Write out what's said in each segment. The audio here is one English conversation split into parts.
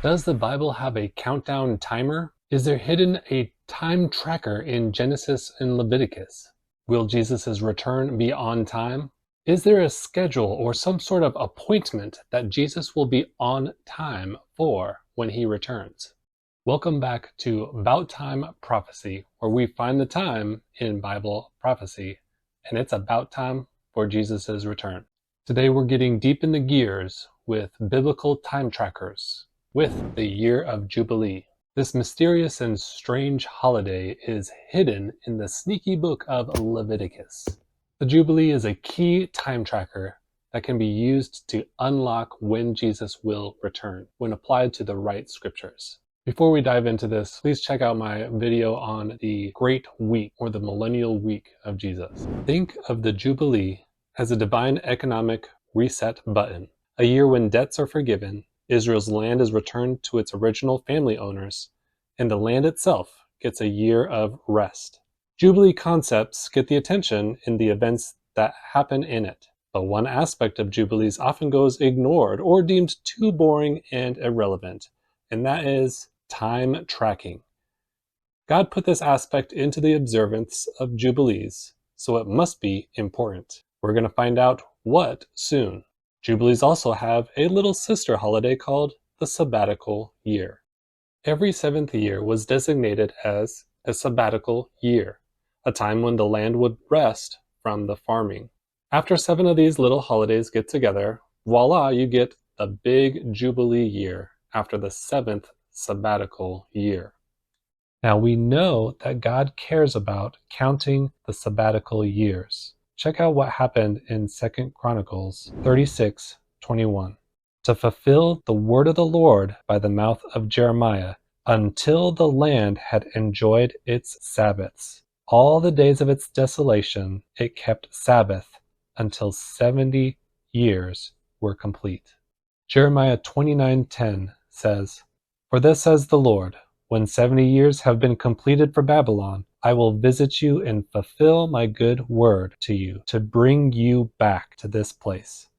Does the Bible have a countdown timer? Is there hidden a time tracker in Genesis and Leviticus? Will Jesus' return be on time? Is there a schedule or some sort of appointment that Jesus will be on time for when he returns? Welcome back to About Time Prophecy, where we find the time in Bible prophecy, and it's about time for Jesus' return. Today we're getting deep in the gears with biblical time trackers, with the year of Jubilee. This mysterious and strange holiday is hidden in the sneaky book of Leviticus. The Jubilee is a key time tracker that can be used to unlock when Jesus will return, when applied to the right scriptures. Before we dive into this, please check out my video on the Great Week, or the Millennial Week of Jesus. Think of the Jubilee as a divine economic reset button, a year when debts are forgiven, Israel's land is returned to its original family owners, and the land itself gets a year of rest. Jubilee concepts get the attention in the events that happen in it, but one aspect of Jubilees often goes ignored or deemed too boring and irrelevant, and that is time tracking. God put this aspect into the observance of Jubilees, so it must be important. We're going to find out what soon. Jubilees also have a little sister holiday called the sabbatical year. Every seventh year was designated as a sabbatical year, a time when the land would rest from the farming. After 7 of these little holidays get together, voila, you get the big Jubilee year after the 7th sabbatical year. Now we know that God cares about counting the sabbatical years. Check out what happened in 2 Chronicles 36:21. To fulfill the word of the Lord by the mouth of Jeremiah, until the land had enjoyed its Sabbaths. All the days of its desolation it kept Sabbath until 70 years were complete. Jeremiah 29:10 says, "For thus says the Lord, when 70 years have been completed for Babylon, I will visit you and fulfill my good word to you, to bring you back to this place."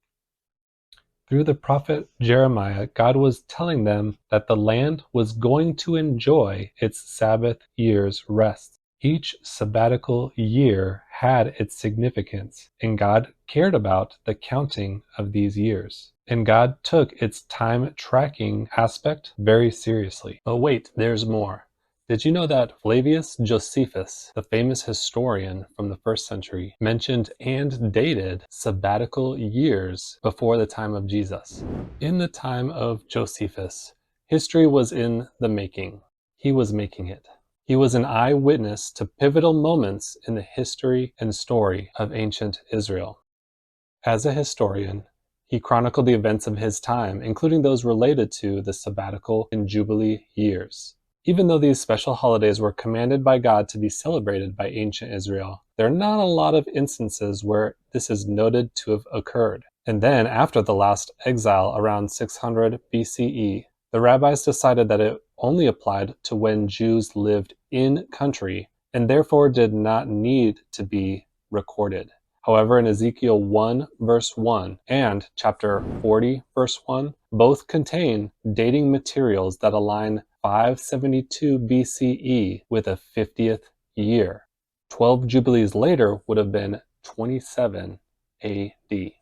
Through the prophet Jeremiah, God was telling them that the land was going to enjoy its Sabbath year's rest. Each sabbatical year had its significance, and God cared about the counting of these years. And God took its time tracking aspect very seriously. But wait, there's more. Did you know that Flavius Josephus, the famous historian from the 1st century, mentioned and dated sabbatical years before the time of Jesus? In the time of Josephus, history was in the making. He was making it. He was an eyewitness to pivotal moments in the history and story of ancient Israel. As a historian, he chronicled the events of his time, including those related to the sabbatical and Jubilee years. Even though these special holidays were commanded by God to be celebrated by ancient Israel, there are not a lot of instances where this is noted to have occurred. And then, after the last exile around 600 BCE, the rabbis decided that it only applied to when Jews lived in country and therefore did not need to be recorded. However, in Ezekiel 1 verse 1 and chapter 40 verse 1, both contain dating materials that align 572 BCE with a 50th year. 12 Jubilees later would have been 27 AD.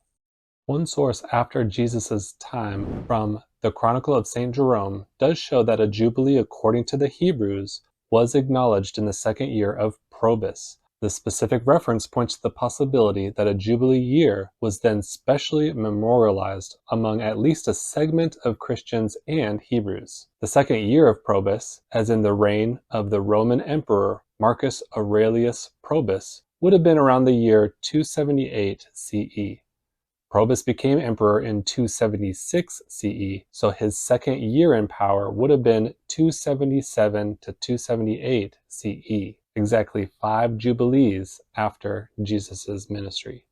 One source after Jesus' time from the Chronicle of St. Jerome does show that a Jubilee according to the Hebrews was acknowledged in the 2nd year of Probus. The specific reference points to the possibility that a Jubilee year was then specially memorialized among at least a segment of Christians and Hebrews. The 2nd year of Probus, as in the reign of the Roman Emperor Marcus Aurelius Probus, would have been around the year 278 CE. Probus became emperor in 276 CE, so his 2nd year in power would have been 277 to 278 CE. Exactly 5 Jubilees after Jesus' ministry.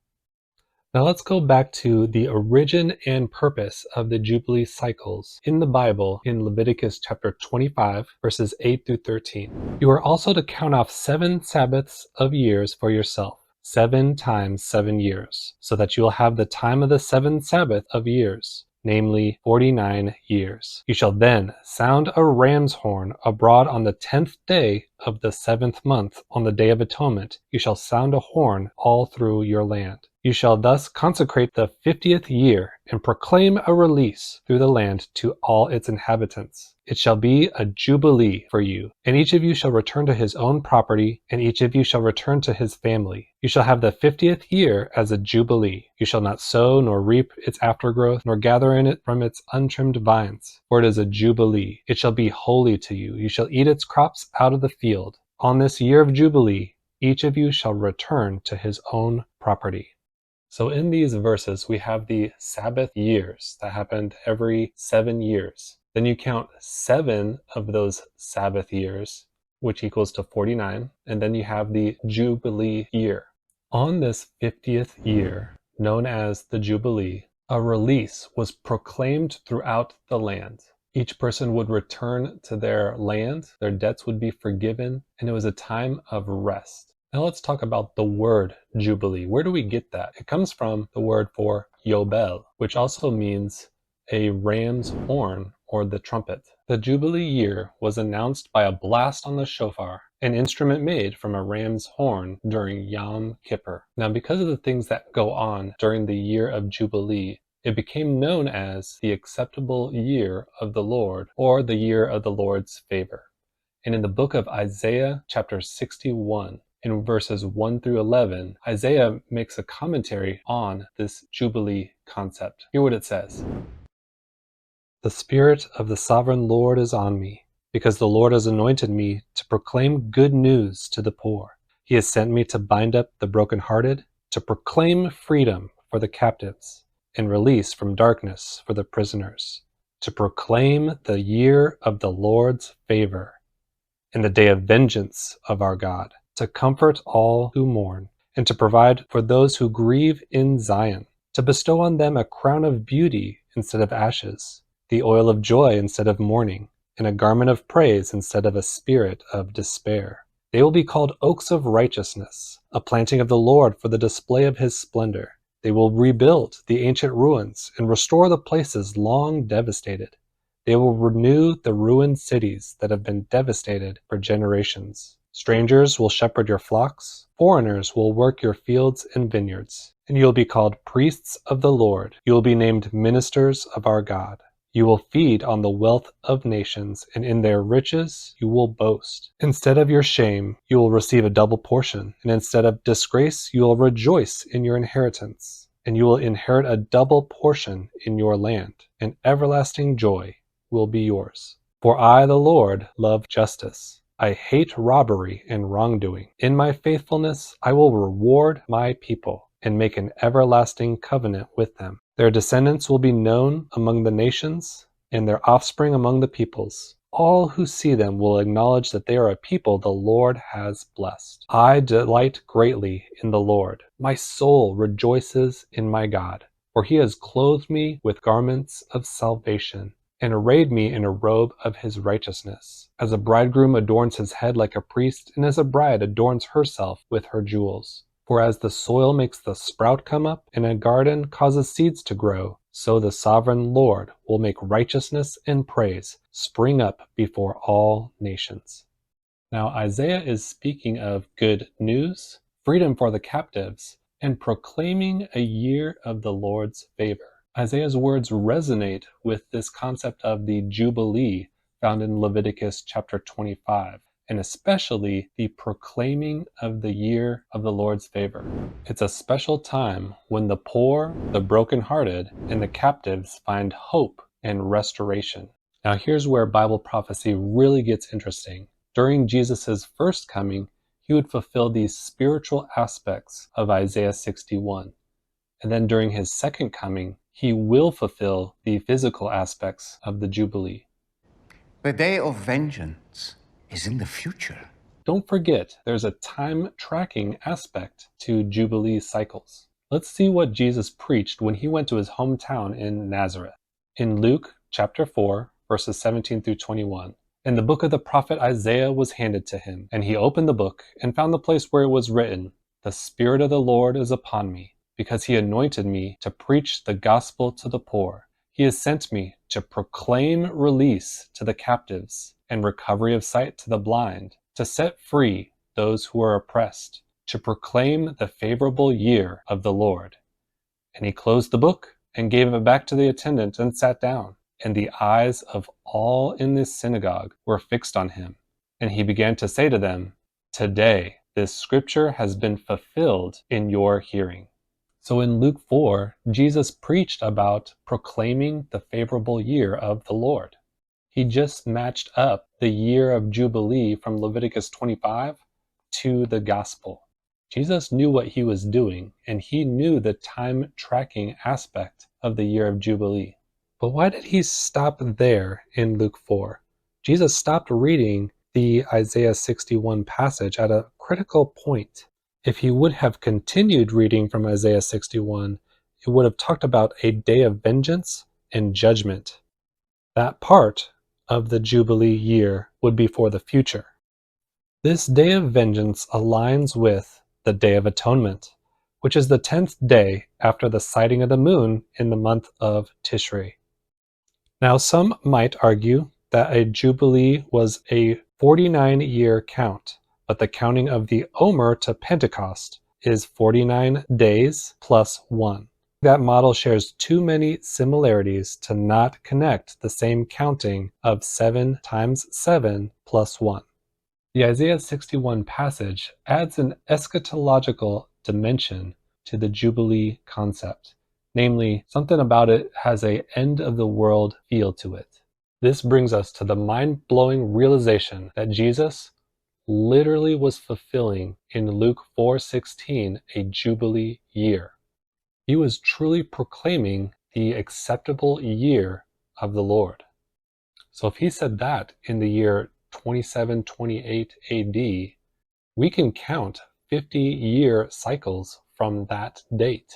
Now let's go back to the origin and purpose of the Jubilee cycles in the Bible in Leviticus chapter 25, verses 8 through 13. You are also to count off 7 Sabbaths of years for yourself, 7 times 7 years, so that you will have the time of the 7th Sabbath of years. namely 49 years. You shall then sound a ram's horn abroad on the 10th day of the 7th month, on the day of atonement. You shall sound a horn all through your land. You shall thus consecrate the 50th year and proclaim a release through the land to all its inhabitants. It shall be a jubilee for you, and each of you shall return to his own property, and each of you shall return to his family. You shall have the 50th year as a jubilee. You shall not sow nor reap its aftergrowth, nor gather in it from its untrimmed vines, for it is a jubilee. It shall be holy to you. You shall eat its crops out of the field. On this year of jubilee, each of you shall return to his own property. So in these verses, we have the Sabbath years that happened every 7 years. Then you count 7 of those Sabbath years, which equals to 49, and then you have the Jubilee year. On this 50th year, known as the Jubilee, a release was proclaimed throughout the land. Each person would return to their land, their debts would be forgiven, and it was a time of rest. Now let's talk about the word Jubilee. Where do we get that? It comes from the word for Yobel, which also means a ram's horn or the trumpet. The Jubilee year was announced by a blast on the shofar, an instrument made from a ram's horn during Yom Kippur. Now, because of the things that go on during the year of Jubilee, it became known as the acceptable year of the Lord, or the year of the Lord's favor. And in the book of Isaiah, chapter 61, in verses 1 through 11, Isaiah makes a commentary on this Jubilee concept. Hear what it says. The Spirit of the Sovereign Lord is on me, because the Lord has anointed me to proclaim good news to the poor. He has sent me to bind up the brokenhearted, to proclaim freedom for the captives, and release from darkness for the prisoners, to proclaim the year of the Lord's favor, and the day of vengeance of our God, to comfort all who mourn, and to provide for those who grieve in Zion, to bestow on them a crown of beauty instead of ashes, the oil of joy instead of mourning, and a garment of praise instead of a spirit of despair. They will be called oaks of righteousness, a planting of the Lord for the display of his splendor. They will rebuild the ancient ruins and restore the places long devastated. They will renew the ruined cities that have been devastated for generations. Strangers will shepherd your flocks, foreigners will work your fields and vineyards, and you will be called priests of the Lord. You will be named ministers of our God. You will feed on the wealth of nations, and in their riches you will boast. Instead of your shame, you will receive a double portion, and instead of disgrace, you will rejoice in your inheritance, and you will inherit a double portion in your land, and everlasting joy will be yours. For I, the Lord, love justice. I hate robbery and wrongdoing. In my faithfulness, I will reward my people and make an everlasting covenant with them. Their descendants will be known among the nations, and their offspring among the peoples. All who see them will acknowledge that they are a people the Lord has blessed. I delight greatly in the Lord. My soul rejoices in my God, for he has clothed me with garments of salvation, and arrayed me in a robe of his righteousness. As a bridegroom adorns his head like a priest, and as a bride adorns herself with her jewels. For as the soil makes the sprout come up, and a garden causes seeds to grow, so the sovereign Lord will make righteousness and praise spring up before all nations. Now Isaiah is speaking of good news, freedom for the captives, and proclaiming a year of the Lord's favor. Isaiah's words resonate with this concept of the Jubilee found in Leviticus chapter 25, and especially the proclaiming of the year of the Lord's favor. It's a special time when the poor, the brokenhearted, and the captives find hope and restoration. Now here's where Bible prophecy really gets interesting. During Jesus' first coming, he would fulfill these spiritual aspects of Isaiah 61. And then during his second coming, he will fulfill the physical aspects of the Jubilee. The day of vengeance is in the future. Don't forget, there's a time tracking aspect to Jubilee cycles. Let's see what Jesus preached when he went to his hometown in Nazareth. In Luke chapter 4, verses 17 through 21, and the book of the prophet Isaiah was handed to him, and he opened the book and found the place where it was written, "The Spirit of the Lord is upon me, because he anointed me to preach the gospel to the poor. He has sent me to proclaim release to the captives and recovery of sight to the blind, to set free those who are oppressed, to proclaim the favorable year of the Lord." And he closed the book and gave it back to the attendant and sat down. And the eyes of all in this synagogue were fixed on him. And he began to say to them, "Today this scripture has been fulfilled in your hearing." So in Luke 4, Jesus preached about proclaiming the favorable year of the Lord. He just matched up the year of Jubilee from Leviticus 25 to the gospel. Jesus knew what he was doing, and he knew the time tracking aspect of the year of Jubilee. But why did he stop there in Luke 4? Jesus stopped reading the Isaiah 61 passage at a critical point. If he would have continued reading from Isaiah 61, it would have talked about a day of vengeance and judgment. That part of the Jubilee year would be for the future. This day of vengeance aligns with the Day of Atonement, which is the 10th day after the sighting of the moon in the month of Tishrei. Now, some might argue that a Jubilee was a 49-year count, but the counting of the Omer to Pentecost is 49 days plus 1. That model shares too many similarities to not connect the same counting of 7 times 7 plus 1. The Isaiah 61 passage adds an eschatological dimension to the Jubilee concept. Namely, something about it has an end-of-the-world feel to it. This brings us to the mind-blowing realization that Jesus literally was fulfilling in Luke 4:16 a Jubilee year. He was truly proclaiming the acceptable year of the Lord. So if he said that in the year 2728 AD, we can count 50-year cycles from that date.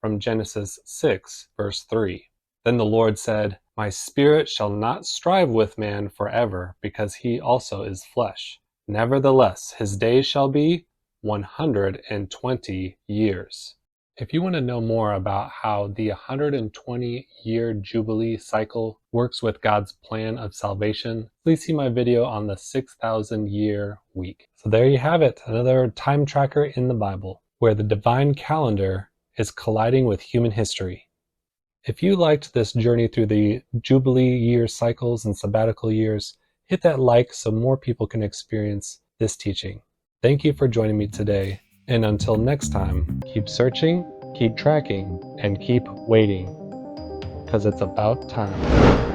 From Genesis 6, verse 3. "Then the Lord said, My spirit shall not strive with man forever, because he also is flesh. Nevertheless, his days shall be 120 years." If you want to know more about how the 120-year Jubilee cycle works with God's plan of salvation, please see my video on the 6,000-year week. So there you have it, another time tracker in the Bible, where the divine calendar is colliding with human history. If you liked this journey through the Jubilee year cycles and sabbatical years, hit that like so more people can experience this teaching. Thank you for joining me today, and until next time, keep searching, keep tracking, and keep waiting, because it's about time.